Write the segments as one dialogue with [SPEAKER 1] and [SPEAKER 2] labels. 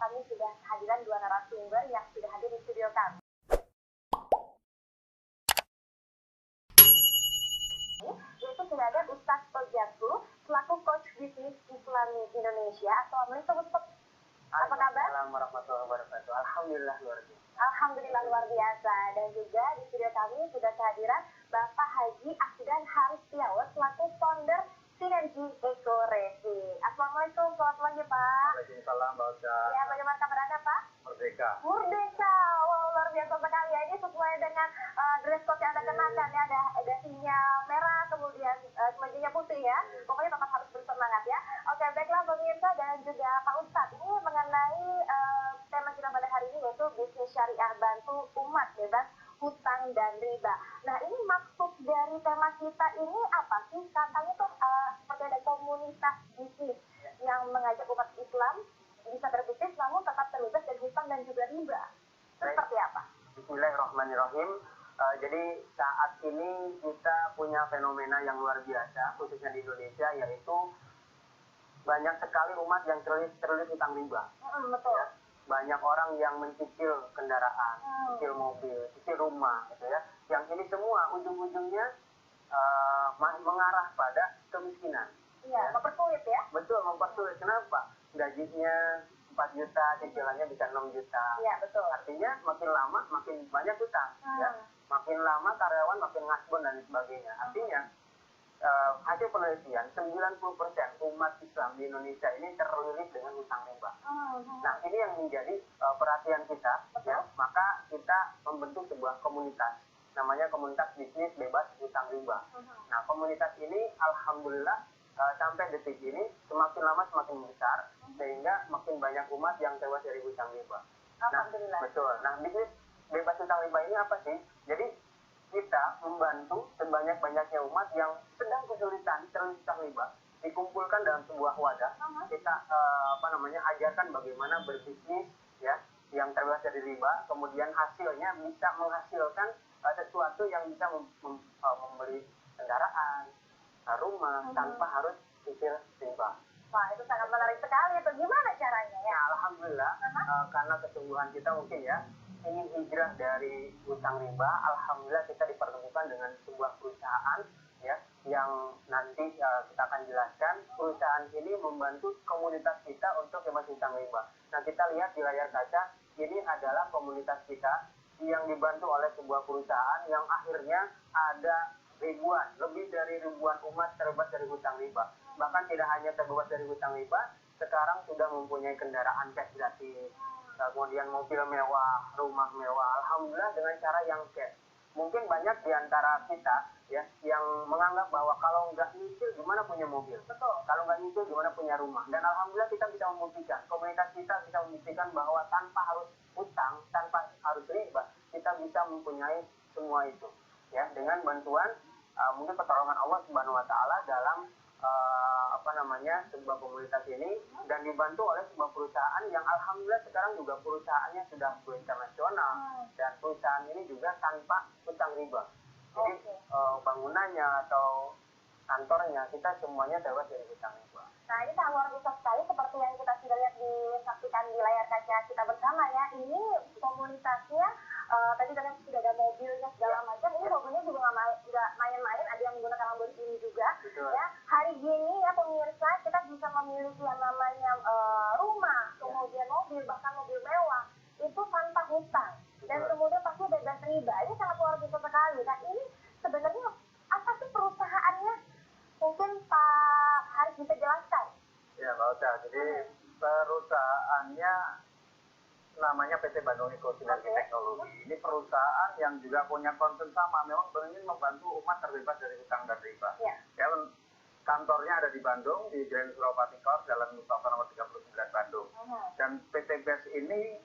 [SPEAKER 1] kami sudah kehadiran dua narasumber yang sudah hadir di studio kami. Yaitu sudah ada Ustadz Ojaku selaku coach bisnis Islam Indonesia. Assalamualaikum Ustadz. Apa kabar?
[SPEAKER 2] Assalamualaikum warahmatullahi wabarakatuh. Alhamdulillah luar biasa.
[SPEAKER 1] Alhamdulillah luar biasa. Dan juga di studio kami sudah kehadiran Bapak Haji Afdan Haristiawan selaku founder Sinergi Eco Racing. Assalamualaikum, selamat pagi Pak.
[SPEAKER 2] Waalaikumsalam Mbak Ocha.
[SPEAKER 1] Ya, bagaimana kabar Anda Pak?
[SPEAKER 2] Merdeka.
[SPEAKER 1] Merdeka, wow luar biasa sekali ya. Ini sesuai dengan dress code yang Anda kenakan ya. Ada sinyal merah, kemudian kemejanya putih ya. Pokoknya tetap harus bersemangat ya. Oke, baiklah pemirsa dan juga Pak Ustadz. Ini mengenai tema kita pada hari ini yaitu bisnis syariah bantu umat bebas hutang dan riba. Nah, ini maksud dari tema kita ini apa sih? Katanya tuh seperti ada komunitas bisnis yang mengajak umat Islam bisa berbisnis namun tetap terbebas dari hutang dan juga riba. Seperti apa?
[SPEAKER 2] Bismillahirrahmanirrahim. Jadi saat ini kita punya fenomena yang luar biasa khususnya di Indonesia, yaitu banyak sekali umat yang terlilit hutang riba.
[SPEAKER 1] Betul.
[SPEAKER 2] Ya. Banyak orang yang mencicil kendaraan, cicil mobil, cicil rumah, gitu ya. Yang ini semua ujung-ujungnya mengarah pada kemiskinan.
[SPEAKER 1] Iya, ya. Mempersulit ya?
[SPEAKER 2] Betul, mempersulit. Kenapa? Gajinya 4 juta, cicilannya bisa 6 juta.
[SPEAKER 1] Iya, betul.
[SPEAKER 2] Artinya makin lama makin banyak hutang. Ya. Makin lama karyawan makin ngasbon dan sebagainya. Artinya hasil penelitian 90% umat Islam di Indonesia ini terlilit dengan hutang riba. Nah, ini yang menjadi perhatian kita, ya. Maka kita membentuk sebuah komunitas, namanya komunitas bisnis bebas hutang riba. Nah, komunitas ini alhamdulillah sampai detik ini semakin lama semakin besar, sehingga makin banyak umat yang tewas dari hutang riba.
[SPEAKER 1] Alhamdulillah.
[SPEAKER 2] Nah, betul. Nah, bisnis bebas hutang riba ini apa sih? Jadi kita membantu sebanyak-banyaknya umat yang sedang kesulitan terlilit hutang riba, dikumpulkan dalam sebuah wadah. Kita ajarkan bagaimana berbisnis, ya, yang terbebas dari riba, kemudian hasilnya bisa menghasilkan sesuatu yang bisa membeli kendaraan, rumah tanpa harus cicil riba.
[SPEAKER 1] Wah, itu sangat menarik sekali. Itu gimana caranya ya?
[SPEAKER 2] Nah, alhamdulillah karena kesungguhan kita mungkin ya ingin hijrah dari hutang riba, alhamdulillah kita dipertemukan dengan sebuah perusahaan, ya, yang nanti kita akan jelaskan. Perusahaan ini membantu komunitas kita untuk bebas hutang riba. Nah, kita lihat di layar kaca, ini adalah komunitas kita yang dibantu oleh sebuah perusahaan yang akhirnya ada lebih dari ribuan umat terbebas dari hutang riba. Bahkan tidak hanya terbebas dari hutang riba, sekarang sudah mempunyai kendaraan cash gratis, kemudian mobil mewah, rumah mewah, alhamdulillah dengan cara yang cash. Mungkin banyak di antara kita ya yang menganggap bahwa kalau nggak nyicil gimana punya mobil, betul. Kalau nggak nyicil gimana punya rumah. Dan alhamdulillah kita bisa membuktikan, komunitas kita bisa membuktikan bahwa tanpa harus hutang, tanpa harus riba, kita bisa mempunyai semua itu, ya, dengan bantuan mungkin pertolongan Allah Subhanahu Wa Taala dalam sebuah komunitas ini, dan dibantu oleh sebuah perusahaan yang alhamdulillah sekarang juga perusahaannya sudah go internasional, dan perusahaan ini juga tanpa hutang riba. Jadi bangunannya atau kantornya kita semuanya bebas dari hutang riba.
[SPEAKER 1] Nah, ini sangat luar biasa sekali seperti yang kita sudah lihat disaksikan di layar kaca kita bersama ya. Ini komunitasnya tadi ternyata sudah ada mobilnya segala macam. Ini mobilnya juga nggak main-main, ada yang menggunakan Lamborghini juga.
[SPEAKER 2] Betul.
[SPEAKER 1] Ya. Hari gini ya pemirsa, kita bisa memiliki yang namanya rumah, kemudian mobil, bahkan mobil mewah itu tanpa hutang. Dan kemudian pasti bebas riba. Ini sangat luar biasa sekali. Nah, ini sebenarnya apa sih perusahaannya? Mungkin Pak Haris bisa jelaskan.
[SPEAKER 2] Ya, Mbak Ocha. Jadi perusahaannya namanya PT Bandung Eco Sinergi Teknologi. Ini perusahaan yang juga punya concern sama, memang ingin membantu umat terbebas dari hutang dan riba. Ya, kantornya ada di Bandung, di Jalan Suropati Kor, Jalan Mustafa nomor 39 Bandung. Dan PT BES ini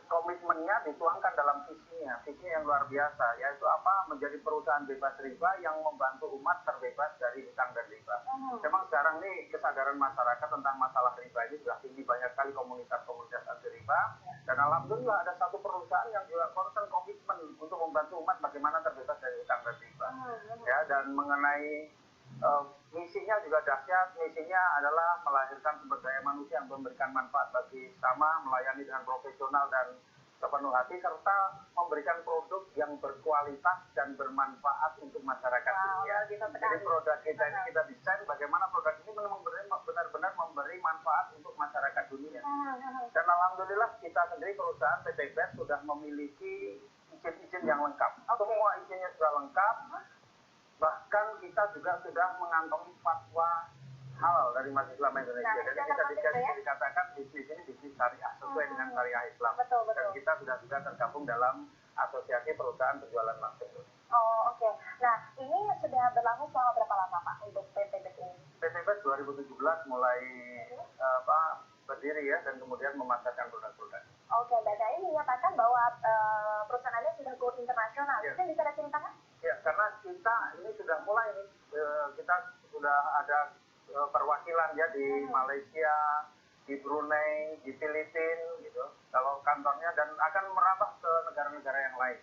[SPEAKER 2] komitmennya dituangkan dalam visinya yang luar biasa, yaitu apa? Menjadi perusahaan bebas riba yang membantu umat terbebas dari hutang dan riba. Memang sekarang nih kesadaran masyarakat tentang masalah riba ini sudah tinggi, banyak sekali komunitas-komunitas anti riba, dan alhamdulillah ada satu perusahaan yang juga concern komitmen untuk membantu umat bagaimana terbebas dari hutang dan riba. Ya, dan mengenai
[SPEAKER 3] Misinya juga dahsyat, misinya adalah melahirkan sumber daya manusia yang memberikan manfaat bagi sesama, melayani dengan profesional dan sepenuh hati, serta memberikan produk yang berkualitas dan bermanfaat untuk masyarakat dunia. Jadi produk kita ini kita desain bagaimana produk ini benar-benar memberi manfaat untuk masyarakat dunia. Dan alhamdulillah kita sendiri perusahaan PT BES sudah memiliki izin-izin yang lengkap. Semua izinnya sudah lengkap. Bahkan kita juga sudah mengantongi fatwa halal dari Majelis Ulama Indonesia. Jadi bisa dikatakan bisnis ini bisnis syariah sesuai dengan syariah Islam. Dan kita sudah juga tergabung dalam asosiasi perusahaan penjualan langsung.
[SPEAKER 1] Oh, oke. Nah, ini sudah berlangsung selama berapa lama, Pak, untuk PT BES ini?
[SPEAKER 3] PT BES 2017 mulai berdiri ya, dan kemudian memasarkan produk-produk.
[SPEAKER 1] Oke, baik. Nah, ini menyatakan bahwa perusahaan Anda sudah go internasional.
[SPEAKER 3] Ya.
[SPEAKER 1] Mungkin bisa diceritakan?
[SPEAKER 3] Ya, karena kita ini sudah mulai nih, kita sudah ada perwakilan ya di Malaysia, di Brunei, di Filipina gitu. Kalau kantornya, dan akan merambah ke negara-negara yang lain.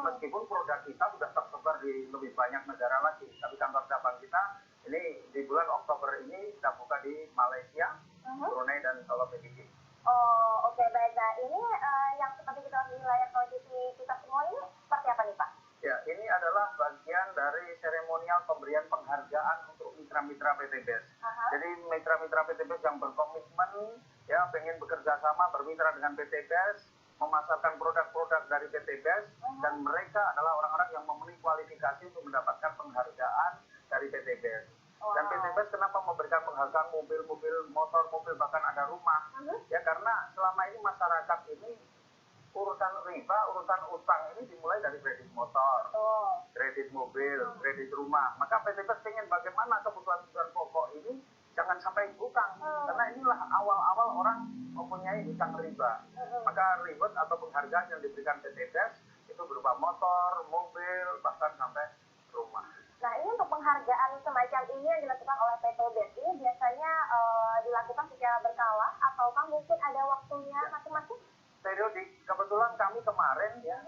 [SPEAKER 3] Meskipun produk kita sudah tersebar di lebih banyak negara lagi, tapi kantor cabang kita ini di bulan Oktober ini kita buka di Malaysia, Brunei, dan Solo PDG.
[SPEAKER 1] Oh, oke, baik. Nah, ini yang seperti kita lihat di layar televisi kita semua ini seperti apa nih, Pak?
[SPEAKER 3] Ya, ini adalah bagian dari seremonial pemberian penghargaan untuk mitra-mitra PT BES. Jadi mitra-mitra PT BES yang berkomitmen, ya, pengen bekerja sama, bermitra dengan PT BES, memasarkan produk-produk dari PT BES, dan mereka adalah orang-orang yang memenuhi kualifikasi untuk mendapatkan penghargaan dari PT BES. Dan PT BES kenapa memberikan penghargaan mobil-mobil, motor, mobil, bahkan ada rumah? Ya, karena selama ini masyarakat ini urusan riba, urusan utang ini dimulai dari kredit motor, kredit mobil, kredit rumah. Maka PT BES ingin bagaimana kebutuhan-kebutuhan pokok ini jangan sampai hutang, karena inilah awal-awal orang mempunyai hutang riba. Maka reward atau penghargaan yang diberikan PT BES itu berupa motor, mobil, bahkan sampai rumah.
[SPEAKER 1] Nah, ini untuk penghargaan semacam ini yang dilakukan oleh PT BES ini biasanya dilakukan secara berkala ataukah mungkin ada waktunya masing-masing?
[SPEAKER 3] Periodik. Kebetulan kami kemarin ya,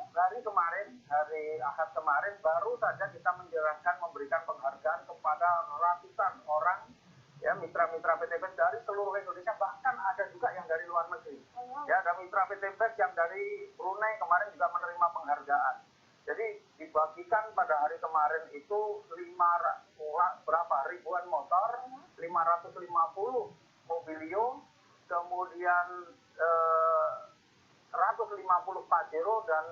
[SPEAKER 3] hari Ahad kemarin baru saja kita menjelaskan memberikan penghargaan kepada ratusan orang ya, mitra-mitra PT BES dari seluruh Indonesia, bahkan ada juga yang dari luar negeri. Ya, ada mitra PT BES yang dari Brunei kemarin juga menerima penghargaan. Jadi dibagikan pada hari kemarin itu ribuan motor, 550 mobilio, kemudian 150 Pajero dan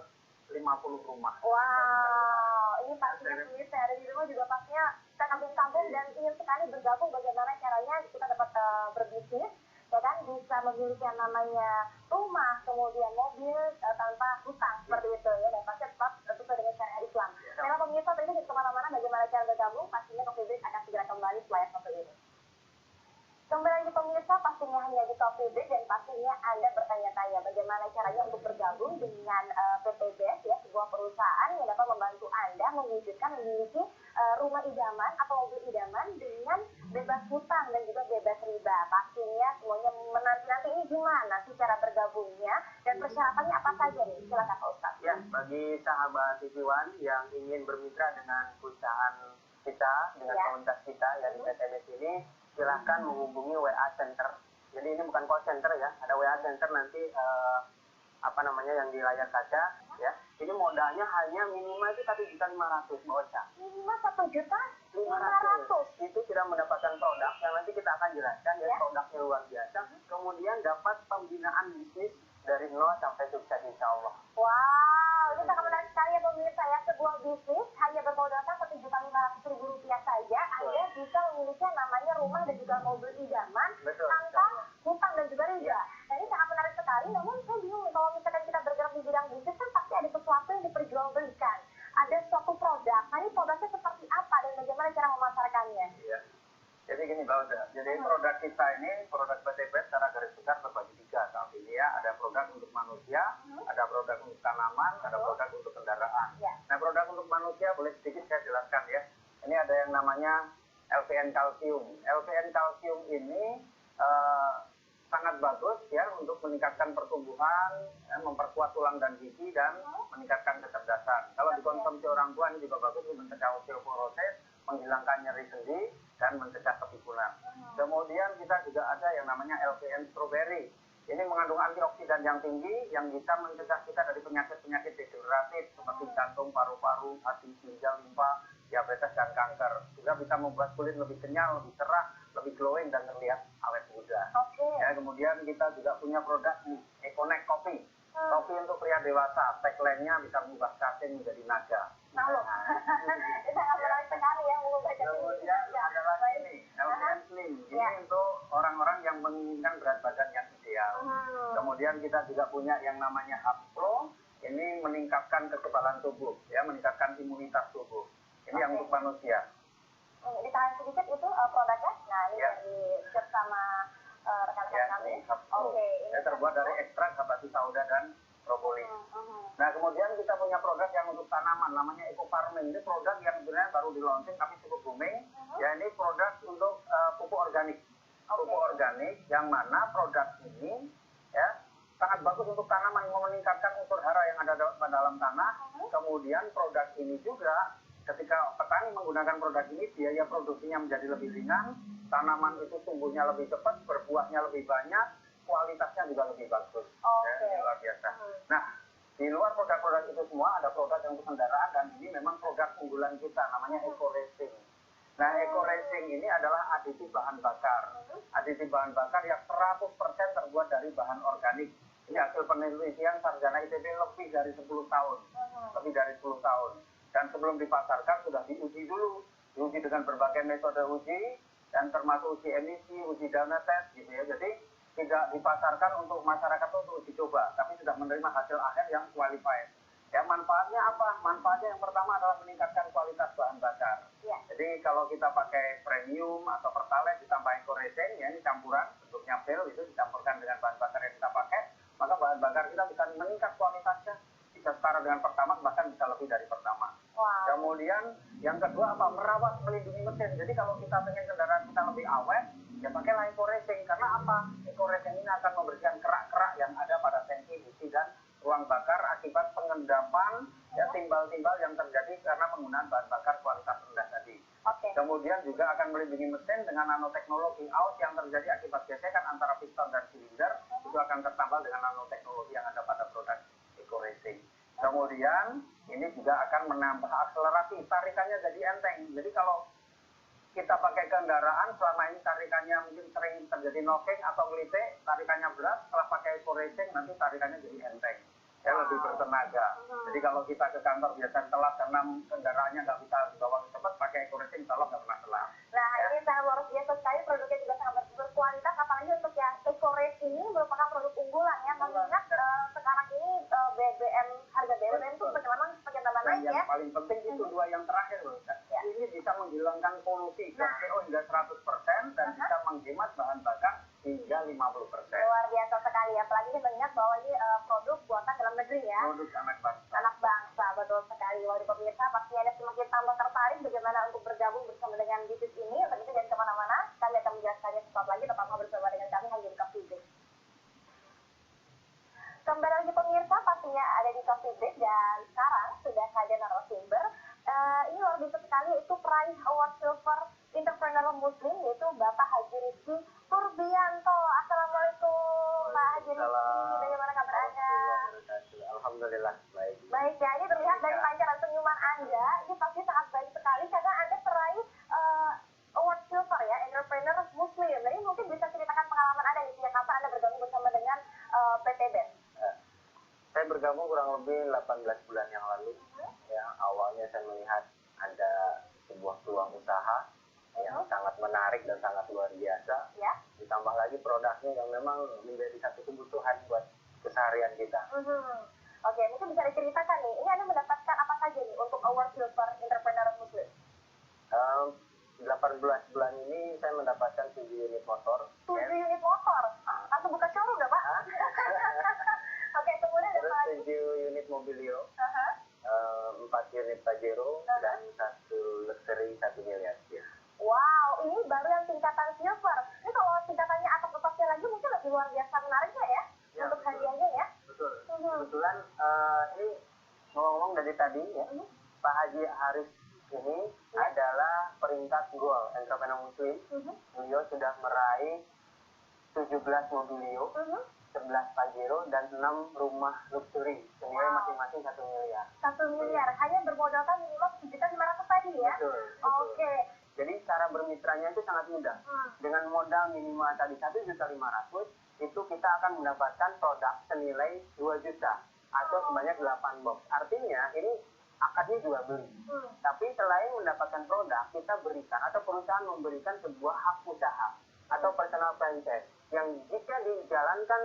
[SPEAKER 3] 50 rumah.
[SPEAKER 1] Wow, ini pastinya pemirsa ada di rumah juga pastinya terkagum-kagum dan ingin sekali bergabung bagaimana caranya kita dapat berbisnis, ya kan, bisa memiliki yang namanya rumah, kemudian mobil tanpa hutang seperti itu ya, dan pasti tetap sesuai dengan syariat Islam. Memang pemirsa tadi di kemana-mana bagaimana cara bergabung, pastinya Coffee Break akan segera kembali setelah yang satu ini. Kembali lagi pemirsa, pastinya hanya di Coffee Break, dan pastinya Anda bertanya-tanya bagaimana caranya untuk bergabung dengan PT BES ya, sebuah perusahaan yang dapat membantu Anda mewujudkan memiliki rumah idaman atau mobil idaman dengan bebas hutang dan juga bebas riba. Pastinya semuanya menanti-nanti ini gimana sih cara bergabungnya dan persyaratannya apa saja nih? Silakan Pak Ustadz.
[SPEAKER 2] Ya, bagi sahabat TV1 yang ingin bermitra dengan perusahaan kita, dengan komunitas kita ya di PT BES ini, silahkan menghubungi WA Center. Jadi ini bukan call center ya, ada WA Center nanti yang di layar kaca ya. Ini modalnya hanya minimal itu 1.500.000 Mbak Ocha.
[SPEAKER 1] Minimal 1.500.000.
[SPEAKER 2] Itu sudah mendapatkan produk yang nanti kita akan jelaskan ya, produknya luar biasa. Kemudian dapat pembinaan bisnis dari 0 sampai sukses insya Allah.
[SPEAKER 1] Wow, ini sangat menarik sekali ya pemirsa ya. Sebuah bisnis hanya bermodalkan Rp1.500.000 saja, Anda bisa memiliki yang namanya rumah dan juga mobil idaman tanpa hutang dan juga riba. Nah, ini sangat menarik sekali, namun saya bingung nih, kalau misalkan kita bergerak di bidang bisnis kan pasti ada sesuatu yang diperjualbelikan. Ada suatu produk, nah ini produknya seperti apa dan bagaimana cara memasarkannya?
[SPEAKER 3] Iya. Jadi gini Mbak Ocha, jadi produk kita ini, produk PT BES secara garis besar terbagi 3 saat ini ya. Ada produk untuk manusia, ada produk untuk tanaman, ada produk untuk kendaraan. Nah, produk untuk manusia boleh sedikit saya jelaskan ya. Ini ada yang namanya LPN kalsium. LPN kalsium ini sangat bagus ya untuk meningkatkan pertumbuhan, memperkuat tulang dan gigi, dan meningkatkan kecerdasan. Kalau dikonsumsi orang tua ini juga bagus untuk mencegah osteoporosis, menghilangkan nyeri sendi, dan mencegah kepiculan. Kemudian kita juga ada yang namanya LPN Strawberry. Ini mengandung antioksidan yang tinggi yang bisa mencegah kita dari penyakit-penyakit degeneratif seperti jantung, paru-paru, hati, ginjal, limpa, diabetes, dan kanker. Juga bisa membuat kulit lebih kenyal, lebih cerah, lebih glowing, dan terlihat awet muda. Ya, kemudian kita juga punya produk Econex Coffee. Kopi untuk pria dewasa, tagline-nya bisa mengubah cacing menjadi naga.
[SPEAKER 1] Itu sangat menarik sekali ya, mengubah cacing menjadi
[SPEAKER 3] Kemudian
[SPEAKER 1] naga.
[SPEAKER 3] ada lagi nih, LPN Slim. Ini untuk orang-orang yang menginginkan berat badan yang ideal. Kemudian kita juga punya yang namanya Haplo. Ini meningkatkan kekebalan tubuh, ya, meningkatkan imunitas tubuh. Ini yang untuk manusia.
[SPEAKER 1] Ditahan sedikit itu produknya. Nah, ini dari bersama rekan-rekan kami.
[SPEAKER 3] Ini terbuat dari ekstrak habati sauda dan propolis. Nah, kemudian kita punya produk yang untuk tanaman, namanya Eco Farming. Ini produk yang sebenarnya baru di launching tapi cukup booming. Ya, ini produk untuk pupuk organik. Pupuk organik yang mana produk ini ya sangat bagus untuk tanaman, meningkatkan unsur hara yang ada dalam tanah. Kemudian produk ini juga ketika petani menggunakan produk ini, biaya produksinya menjadi lebih ringan, tanaman itu tumbuhnya lebih cepat, berbuahnya lebih banyak, kualitasnya juga lebih bagus. Ya, luar biasa. Nah, di luar produk-produk itu semua ada produk yang untuk kendaraan, dan ini memang produk unggulan kita, namanya Eco Racing. Nah, Eco Racing ini adalah aditif bahan bakar. Aditif bahan bakar yang 100% terbuat dari bahan organik. Ini hasil penelitian sarjana ITB lebih dari 10 tahun. Lebih dari 10 tahun. Dan sebelum dipasarkan sudah diuji dulu. Diuji dengan berbagai metode uji, dan termasuk uji emisi, uji dana tes, gitu ya. Jadi tidak dipasarkan untuk masyarakat untuk uji coba, tapi sudah menerima hasil akhir yang qualified. Ya, manfaatnya apa? Manfaatnya yang pertama adalah meningkatkan kualitas bahan bakar. Jadi kalau kita pakai premium atau pertalite ditambah Eco Racing, ya ini campuran, bentuknya pil, itu dicampurkan dengan bahan bakar yang kita pakai, maka bahan bakar kita bisa meningkat kualitasnya, bisa setara dengan Pertamax, bahkan bisa lebih dari Pertamax. Kemudian yang kedua apa? Merawat, melindungi mesin. Jadi kalau kita pengen kendaraan kita lebih awet, ya pakailah Eco Racing. Karena apa? Eco Racing ini akan membersihkan kerak-kerak yang ada pada tangki, busi, dan ruang bakar akibat pengendapan ya timbal-timbal yang terjadi karena penggunaan bahan bakar kualitas rendah tadi. Kemudian juga akan melindungi mesin dengan nanoteknologi. Aus yang terjadi akibat gesekan antara piston dan silinder itu akan tertambal dengan nanoteknologi yang ada pada produk Eco Racing. Kemudian ini juga akan menambah akselerasi, tarikannya jadi enteng. Jadi kalau kita pakai kendaraan selama ini tarikannya mungkin sering terjadi knocking atau ngelite, tarikannya berat, setelah pakai Eco Racing nanti tarikannya jadi enteng. Ya, lebih bertenaga. Jadi kalau kita ke kantor biasa telat karena kendaraannya nggak bisa dibawa cepat, pakai Eco Racing insya Allah nggak pernah telat.
[SPEAKER 1] Nah, ini sangat luar biasa sekali, produknya juga sangat berkualitas, apalagi untuk yang Eco Race ini merupakan produk unggulan ya, mengingat sekarang ini harga BBM itu semakin tambah naik ya.
[SPEAKER 3] Yang paling penting itu dua yang terakhir loh. Ini bisa menghilangkan polusi gas CO hingga 100% dan bisa menghemat bahan bakar hingga 50%.
[SPEAKER 1] Luar biasa sekali ya, apalagi kita mengingat bahwa ini produk buatan dalam negeri ya.
[SPEAKER 3] Produk anak bangsa.
[SPEAKER 1] Anak bangsa, betul sekali. Wahai pemirsa, pastinya Anda semakin tambah tertarik bagaimana untuk bergabung bersama dengan bisnis ini. Untuk itu jangan kemana-mana, kami akan menjelaskannya sesuatu lagi, tetaplah bersama dengan kami hanya di Coffee Break. Kembali lagi pemirsa, pastinya ada di Coffee Break, dan sekarang sudah saja narasumber. Ini luar biasa sekali, yaitu peraih Award Silver Entrepreneur Muslim, yaitu Bapak Haji Rizky Turbianto. Assalamualaikum Pak Haji Rizky, bagaimana kabar Anda?
[SPEAKER 2] Alhamdulillah baik.
[SPEAKER 1] Baik ya, ini terlihat dari pancaran senyuman Anda, ini pasti sangat baik sekali karena Anda peraih Award Silver ya, Entrepreneur Muslim. Jadi mungkin bisa ceritakan pengalaman Anda nih, sejak kapan Anda bergabung bersama dengan PT BES?
[SPEAKER 2] Saya bergabung kurang lebih 18 bulan yang lalu. Ya, awalnya saya melihat ada sebuah peluang usaha yang sangat menarik dan sangat luar biasa. Ditambah lagi produknya yang memang menjadi satu kebutuhan buat keseharian kita.
[SPEAKER 1] Oke, mungkin bisa diceritakan nih, ini Anda mendapatkan apa saja nih untuk Award Silver Entrepreneur Muslim?
[SPEAKER 2] 18 bulan ini saya mendapatkan 7 unit motor.
[SPEAKER 1] 7 unit motor? Langsung buka showroom ya Pak? Oke, kemudian
[SPEAKER 2] terus 7 unit Mobilio, 4 unit Pajero, dan 1 luxury 1 miliar. Ya.
[SPEAKER 1] Wow, ini baru yang tingkatan silver. Ini kalau tingkatannya atas-atasnya lagi mungkin lebih luar biasa menariknya ya untuk hadiahnya ya.
[SPEAKER 2] Betul. Kebetulan ini ngomong dari tadi ya, Pak Haji Haris ini adalah peringkat gol entrepreneur muslim. Beliau sudah meraih 17 mobilio, 11 Pajero, dan 6 rumah luxury senilai masing-masing 1 miliar.
[SPEAKER 1] 1 miliar, hanya bermodalkan minimal 7.500.000 tadi ya?
[SPEAKER 2] Betul.
[SPEAKER 1] Oke.
[SPEAKER 2] Jadi cara bermitranya itu sangat mudah. Dengan modal minimal tadi 1.500.000, itu kita akan mendapatkan produk senilai 2 juta atau sebanyak 8 box. Artinya ini akadnya jual beli. Tapi selain mendapatkan produk, kita berikan atau perusahaan memberikan sebuah hak usaha atau personal franchise yang jika dijalankan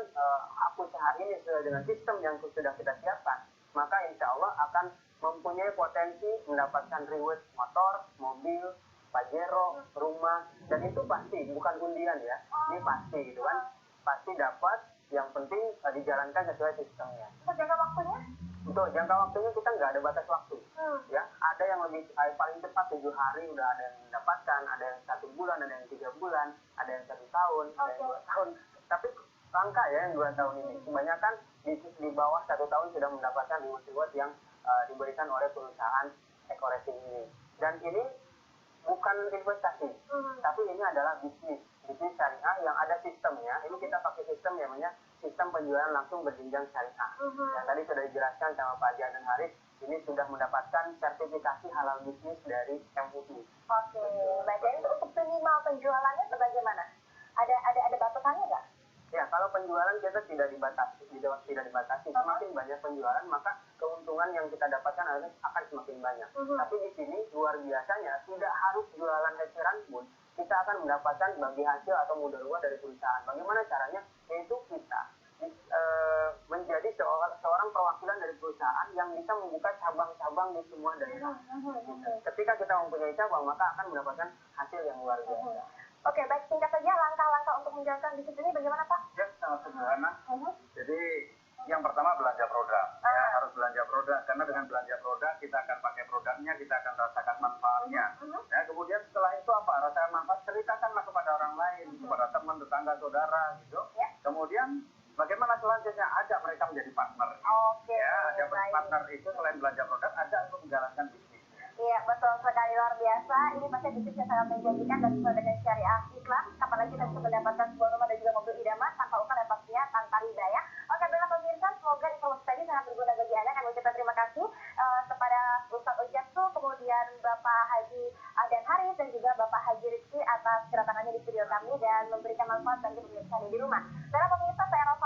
[SPEAKER 2] hak usaha ini sesuai dengan sistem yang sudah kita siapkan, maka insya Allah akan mempunyai potensi mendapatkan reward motor, mobil, Pajero, rumah, dan itu pasti, bukan undian ya, ini pasti gitu kan, pasti dapat, yang penting dijalankan sesuai sistemnya.
[SPEAKER 1] Untuk jangka waktunya?
[SPEAKER 2] Untuk jangka waktunya kita nggak ada batas waktu, ya, ada yang lebih paling cepat 7 hari udah ada yang mendapatkan, ada yang 1 bulan, ada yang 3 bulan, ada yang 1 tahun, ada yang 2 tahun, tapi langka ya yang 2 tahun ini, kebanyakan di bawah 1 tahun sudah mendapatkan reward yang diberikan oleh perusahaan Eco-Racing ini, dan ini bukan investasi, tapi ini adalah bisnis syariah yang ada sistemnya. Ini kita pakai sistem yang namanya sistem penjualan langsung berjenjang syariah. Yang tadi sudah dijelaskan sama Pak Jan dan Haris, ini sudah mendapatkan sertifikasi halal bisnis dari MUI.
[SPEAKER 1] Oke, baik. Jadi untuk minimal penjualannya bagaimana? Ada batasannya nggak?
[SPEAKER 2] Ya, kalau penjualan kita tidak dibatasi. Semakin banyak penjualan, maka keuntungan yang kita dapatkan akan semakin banyak. Tapi di sini luar biasanya, tidak harus jualan eceran pun, kita akan mendapatkan bagi hasil atau modal uang dari perusahaan. Bagaimana caranya? Yaitu kita menjadi seorang perwakilan dari perusahaan yang bisa membuka cabang-cabang di semua daerah. Ketika kita mempunyai cabang, maka akan mendapatkan hasil yang luar biasa.
[SPEAKER 1] Oke, baik, singkat saja langkah-langkah untuk menjalankan bisnis ini bagaimana Pak?
[SPEAKER 3] Ya, sangat sederhana. Jadi yang pertama belanja produk. Ya, harus belanja produk, karena dengan belanja produk kita akan pakai produknya, kita akan rasakan manfaatnya. Ya, kemudian setelah itu apa? Rasakan manfaat, ceritakanlah kepada orang lain, kepada teman, tetangga, saudara, gitu. Kemudian bagaimana selanjutnya? Ajak mereka menjadi partner.
[SPEAKER 1] Oke,
[SPEAKER 3] ya, ajak partner itu selain belanja produk, ajak untuk menjalankan bisnis.
[SPEAKER 1] Iya, betul sekali, luar biasa. Ini pasti bisnis yang sangat menjanjikan dan sesuai dengan syariah Islam. Apalagi kita bisa mendapatkan sebuah rumah dan juga mobil idaman tanpa utang dan pastinya tanpa riba ya. Oke, baiklah pemirsa, semoga informasi tadi sangat berguna bagi Anda. Kami ucapkan terima kasih kepada Ustaz Ujatsu, kemudian Bapak Haji Adan Haris dan juga Bapak Haji Rizky atas kedatangannya di studio kami dan memberikan manfaat bagi pemirsa di rumah. Karena pemirsa, saya rasa